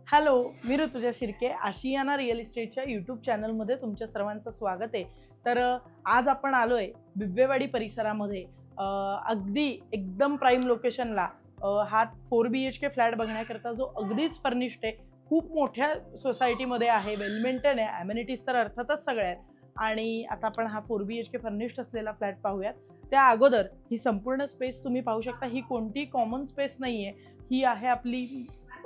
Hello, मी Rutuja Shirke. Ashiana real इस्टेटच्या YouTube चॅनलमध्ये तुमच्या सर्वांचं स्वागत आहे. तर आज आपण आलोय बिब्वेवाडी परिसरामध्ये. अगदी एकदम प्राईम लोकेशनला हा 4 BHK फ्लॅट बघण्याकरता जो अगदीच फर्निश्ड आहे, खूप मोठ्या सोसायटीमध्ये आहे, वेल मेंटेन आहे, ॲम्युनिटीज तर अर्थातच सगळ्या आहेत. आणि आता आपण हा 4 BHK फर्निश्ड असलेला फ्लॅट पाहूयात. त्या अगोदर ही संपूर्ण स्पेस तुम्ही पाहू शकता. ही कोणती कॉमन स्पेस नाही आहे, ही आहे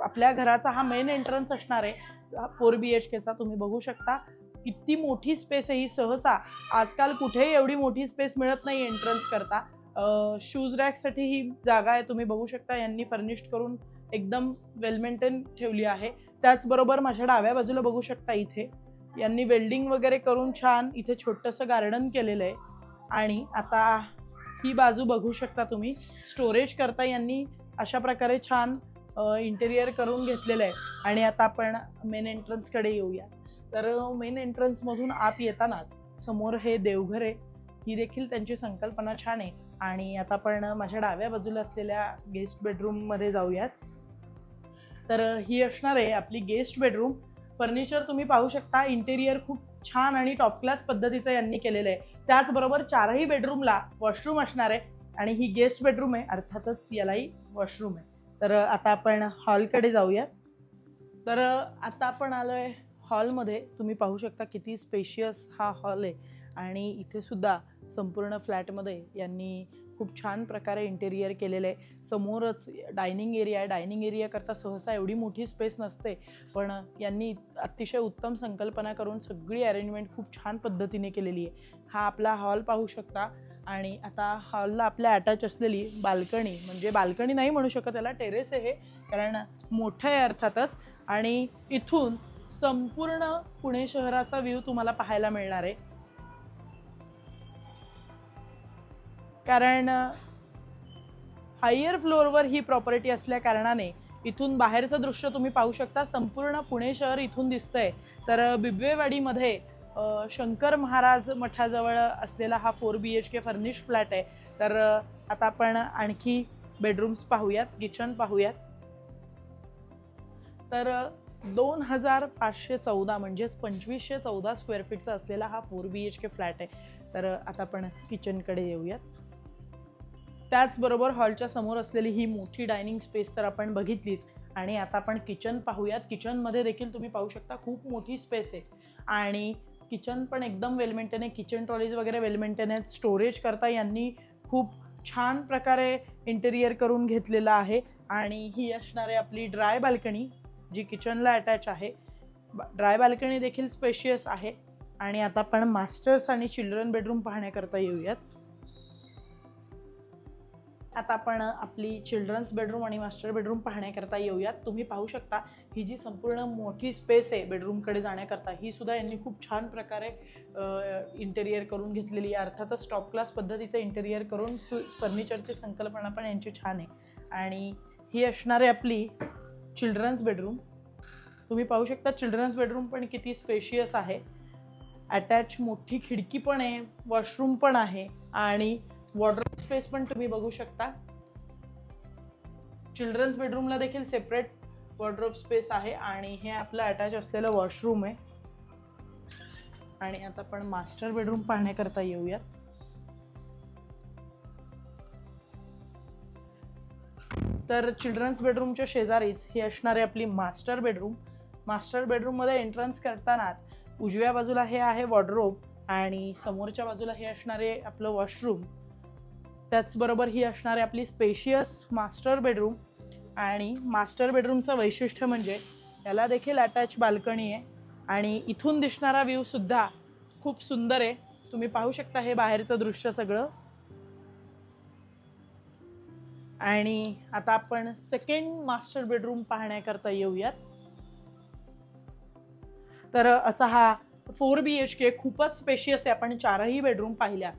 आपल्या घराचा हा मेन एंट्रन्स असणार आहे 4 BHKचा. तुम्ही बघू शकता किती मोठी स्पेस आहे ही. सहसा आजकाल कुठेही एवढी मोठी स्पेस मिळत नाही एंट्रन्स करता. शूज रॅकसाठी ही जागा आहे. तुम्ही बघू शकता यांनी फर्निश्ड करून एकदम वेल मेंटेन ठेवली आहे. त्याचबरोबर माझ्या डाव्या बाजूला बघू शकता इथे यांनी वेल्डिंग वगैरे करून छान इथे छोटंसं गार्डन केलेलं आहे. आणि आता ही बाजू बघू शकता तुम्ही, स्टोरेज करता यांनी अशा प्रकारे छान इंटेरियर करून घेतलेलं आहे. आणि आता आपण मेन एंट्रन्सकडे येऊया. तर मेन एंट्रन्समधून आत येतानाच समोर हे देवघर आहे. ही देखील त्यांची संकल्पना छान आहे. आणि आता आपण माझ्या डाव्या बाजूला असलेल्या गेस्ट बेडरूममध्ये जाऊयात. तर ही असणार आहे आपली गेस्ट बेडरूम. फर्निचर तुम्ही पाहू शकता, इंटेरियर खूप छान आणि टॉप क्लास पद्धतीचं यांनी केलेलं आहे. त्याचबरोबर चारही बेडरूमला वॉशरूम असणार आहे. आणि ही गेस्ट बेडरूम आहे, अर्थातच यालाही वॉशरूम आहे. तर आता आपण हॉलकडे जाऊयात. तर आता आपण आलोय हॉलमध्ये. तुम्ही पाहू शकता किती स्पेशियस हा हॉल आहे. आणि इथे सुद्धा संपूर्ण फ्लॅटमध्ये यांनी खूप छान प्रकारे इंटेरियर केलेलं आहे. समोरच डायनिंग एरिया आहे. डायनिंग एरियाकरता सहसा एवढी मोठी स्पेस नसते, पण यांनी अतिशय उत्तम संकल्पना करून सगळी अरेंजमेंट खूप छान पद्धतीने केलेली आहे. हा आपला हॉल पाहू शकता. आणि आता हॉलला आपल्या अटॅच असलेली बाल्कनी, म्हणजे बाल्कनी नाही म्हणू शकत याला, टेरेस आहे हे, कारण मोठं आहे अर्थातच. आणि इथून संपूर्ण पुणे शहराचा व्ह्यू तुम्हाला पाहायला मिळणार आहे. कारण हायर फ्लोअरवर ही प्रॉपर्टी असल्या कारणाने इथून बाहेरचं दृश्य तुम्ही पाहू शकता. संपूर्ण पुणे शहर इथून दिसतंय. तर बिब्वेवाडीमध्ये शंकर महाराज मठाजवळ असलेला हा 4 BHK फर्निश्ड फ्लॅट आहे. तर आता आपण आणखी बेडरूम्स पाहूयात, किचन पाहूयात. तर 2514 म्हणजेच 2514 स्क्वेअर फीटचा असलेला हा 4 BHK फ्लॅट आहे. तर आता आपण किचनकडे येऊयात. त्याचबरोबर हॉलच्या समोर असलेली ही मोठी डायनिंग स्पेस तर आपण बघितलीच. आणि आता आपण किचन पाहूयात. किचनमध्ये देखील तुम्ही पाहू शकता खूप मोठी स्पेस आहे. आणि किचन पण एकदम वेल मेंटेन आहे. किचन ट्रॉलीज वगैरे वेल मेंटेन आहेत. स्टोरेज करता यांनी खूप छान प्रकारे इंटेरियर करून घेतलेलं आहे. आणि ही असणार आहे आपली ड्राय बाल्कनी, जी किचनला अटॅच आहे. ड्राय बाल्कनी देखील स्पेशियस आहे. आणि आता आपण मास्टर्स आणि चिल्ड्रन बेडरूम पाहण्याकरता येऊयात. आता आपण आपली चिल्ड्रन्स बेडरूम आणि मास्टर बेडरूम पाहण्याकरता येऊयात. तुम्ही पाहू शकता ही जी संपूर्ण मोठी स्पेस आहे बेडरूमकडे जाण्याकरता, ही सुद्धा यांनी खूप छान प्रकारे इंटेरियर करून घेतलेली आहे. अर्थातच टॉप क्लास पद्धतीचं इंटेरियर करून फर्निचरची संकल्पना पण यांची छान आहे. आणि ही असणार आहे आपली चिल्ड्रन्स बेडरूम. तुम्ही पाहू शकता चिल्ड्रन्स बेडरूम पण किती स्पेशियस आहे. अटॅच मोठी खिडकी पण आहे, वॉशरूम पण आहे. आणि वॉर्डरोब स्पेस पण तुम्ही बघू शकता. चिल्ड्रन्स बेडरूमला देखील सेपरेट वॉर्डरोब स्पेस आहे. आणि हे आपलं अटॅच असलेलं वॉशरूम आहे. आणि आता आपण मास्टर बेडरूम पाहण्याकरता येऊयात. तर चिल्ड्रन्स बेडरूमच्या शेजारीच ही असणारी आपली मास्टर बेडरूम. मास्टर बेडरूममध्ये एंट्रन्स करतानाच उजव्या बाजूला हे आहे वॉर्डरोब आणि समोरच्या बाजूला हे असणारे आपलं वॉशरूम. त्याचबरोबर ही असणारी आपली स्पेशियस मास्टर बेडरूम. आणि मास्टर बेडरूमचं वैशिष्ट्य म्हणजे याला देखील अटॅच बाल्कनी आहे. आणि इथून दिसणारा व्ह्यू सुद्धा खूप सुंदर आहे. तुम्ही पाहू शकता हे बाहेरचं दृश्य सगळं. आणि आता आपण सेकंड मास्टर बेडरूम पाहण्याकरता येऊयात. तर असा हा 4 BHK खूपच स्पेशियस आहे. आपण चारही बेडरूम पाहिल्या.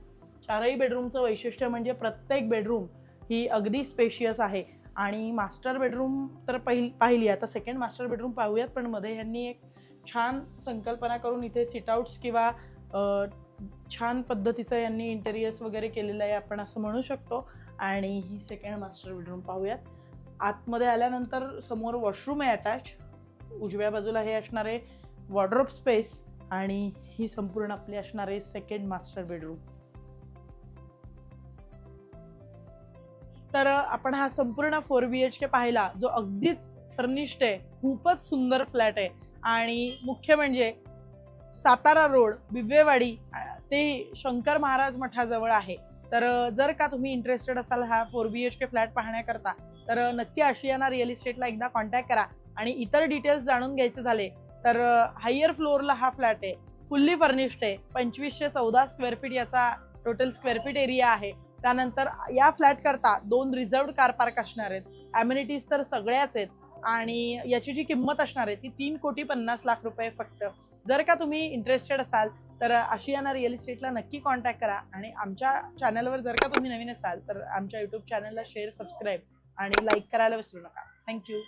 चारही बेडरूमचं वैशिष्ट्य म्हणजे प्रत्येक बेडरूम ही अगदी स्पेशियस आहे. आणि मास्टर बेडरूम तर पाहिली. आता सेकंड मास्टर बेडरूम पाहूयात. पण मध्ये यांनी एक छान संकल्पना करून इथे सिटआउट्स किंवा छान पद्धतीचं यांनी इंटेरियर्स वगैरे केलेलं आहे, आपण असं म्हणू शकतो. आणि ही सेकंड मास्टर बेडरूम पाहूयात. आतमध्ये आल्यानंतर समोर वॉशरूम आहे अटॅच. उजव्या बाजूला हे असणार आहे वॉर्डरोब स्पेस आणि ही संपूर्ण आपली असणार आहे सेकंड मास्टर बेडरूम. तर आपण हा संपूर्ण 4 BHK पाहिला, जो अगदीच फर्निश्ड आहे, खूपच सुंदर फ्लॅट आहे आणि मुख्य म्हणजे सातारा रोड बिब्वेवाडी ते शंकर महाराज मठाजवळ आहे. तर जर का तुम्ही इंटरेस्टेड असाल हा 4 BHK फ्लॅट पाहण्याकरता तर नक्की आशियाना रिअल इस्टेटला एकदा कॉन्टॅक्ट करा. आणि इतर डिटेल्स जाणून घ्यायचे झाले तर हायर फ्लोअरला हा फ्लॅट आहे, फुल्ली फर्निश्ड आहे, 2514 स्क्वेअर फीट याचा टोटल स्क्वेअर फीट एरिया आहे. त्यानंतर या फ्लॅट करता 2 रिझर्व्ड कार पार्क असणार आहेत, ॲम्युनिटीज तर सगळ्याच आहेत आणि याची जी किंमत असणार आहे ती 3,50,00,000 रुपये फक्त. जर का तुम्ही इंटरेस्टेड असाल तर आशियाना रिअल इस्टेटला नक्की कॉन्टॅक्ट करा. आणि आमच्या चॅनलवर जर का तुम्ही नवीन असाल तर आमच्या यूट्यूब चॅनलला शेअर, सबस्क्राईब आणि लाईक करायला विसरू नका. थँक्यू.